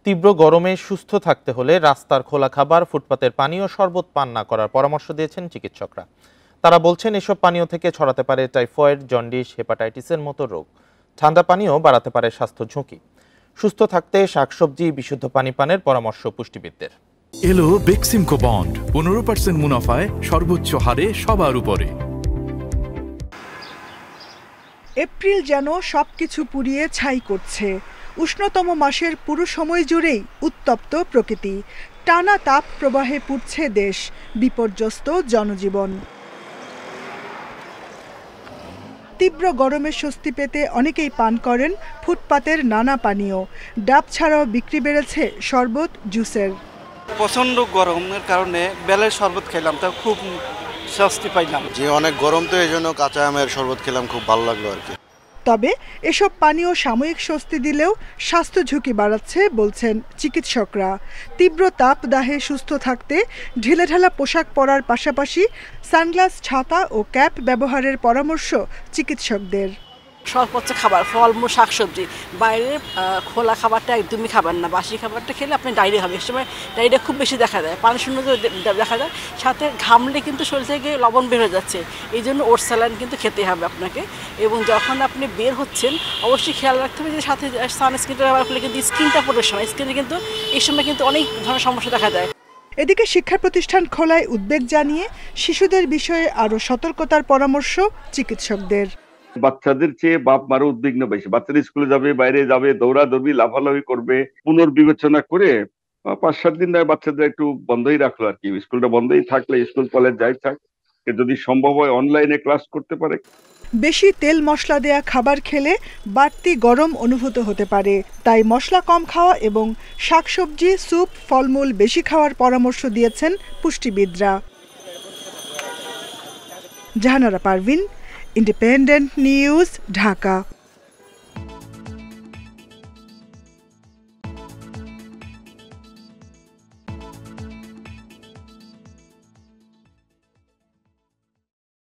তীব্র গরমে সুস্থ থাকতে হলে রাস্তার খোলা খাবার, ফুটপাতের পানীয় শরবত পান না করার পরামর্শ দিয়েছেন চিকিৎসকরা। তারা বলছেন এসব পানীয় থেকে ছড়াতে পারে টাইফয়েড, জন্ডিস, হেপাটাইটিসের মতো রোগ। ঠান্ডা পানীয় বাড়াতে পারে স্বাস্থ্য ঝুঁকি। সুস্থ থাকতে শাকসবজি, বিশুদ্ধ পানি পানের পরামর্শ পুষ্টিবিদদের। এলো বেক্সিমকো বন্ড, 15% মুনাফায় সর্বোচ্চ হারে সবার উপরে। এপ্রিল যেন সবকিছু পুড়িয়ে ছাই করছে। উষ্ণতম মাসের পুরো সময় জুড়েই উত্তপ্ত প্রকৃতি। টানা তাপ প্রবাহে পুড়ছে দেশ, বিপর্যস্ত জনজীবন। তীব্র গরমে স্বস্তি পেতে অনেকেই পান করেন ফুটপাতের নানা পানীয়। ডাব ছাড়াও বিক্রি বেড়েছে শরবত, জুসের। প্রচন্ড গরমের কারণে বেলের শরবত খেলাম, তা খুব স্বস্তি পাইলাম। যে অনেক গরম, তো এই জন্য কাঁচা আমের শরবত খেলাম, খুব ভালো লাগলো আর কি। তবে এসব পানীয় সাময়িক স্বস্তি দিলেও স্বাস্থ্য ঝুঁকি বাড়াচ্ছে বলছেন চিকিৎসকরা। তীব্র তাপদাহে সুস্থ থাকতে ঢিলেঢালা পোশাক পরার পাশাপাশি সানগ্লাস, ছাতা ও ক্যাপ ব্যবহারের পরামর্শ চিকিৎসকদের। সর্বোচ্চ খাবার, ফলমূল, শাকসবজি, বাইরের খোলা খাবারটা একদমই খাবার না। বাসি খাবারটা খেলে আপনি ডায়রিয়া হবে। এই সময় ডায়রিয়া খুব বেশি দেখা যায়, পানি শূন্য দেখা যায়, সাথে ঘামলে কিন্তু শরীর থেকে লবণ বের হয়ে যাচ্ছে। এই জন্য ওটস স্যালাইন কিন্তু খেতে হবে আপনাকে। এবং যখন আপনি বের হচ্ছেন অবশ্যই খেয়াল রাখতে হবে যে সাথে সানস্ক্রিনটা ব্যবহার করলে কিন্তু স্কিনটা প্রোটেকশন হয়। স্কিনে কিন্তু এই সময় কিন্তু অনেক ধরনের সমস্যা দেখা যায়। এদিকে শিক্ষা প্রতিষ্ঠান খোলায় উদ্বেগ জানিয়ে শিশুদের বিষয়ে আরও সতর্কতার পরামর্শ চিকিৎসকদের। বাচ্চাদের চেয়ে বাপ মারও উদ্বিগ্ন বেশি। বাচ্চারা স্কুলে যাবে, বাইরে যাবে, দৌড়াদৌড়ি, লাফালাফি করবে। পুনর্বিবেচনা করে 5-7 দিন বাচ্চাদের একটু বন্ধই রাখলো আর কি। স্কুলটা বন্ধই থাকলে স্কুল কলেজ যাই থাক, যদি সম্ভব হয় অনলাইনে ক্লাস করতে পারে। বেশি তেল মশলা দেয়া খাবার খেলে বাড়তি গরম অনুভূত হতে পারে, তাই মশলা কম খাওয়া এবং শাকসবজি, স্যুপ, ফলমূল বেশি খাওয়ার পরামর্শ দিয়েছেন পুষ্টিবিদরা। Jahanara Parvin, Independent News, Dhaka.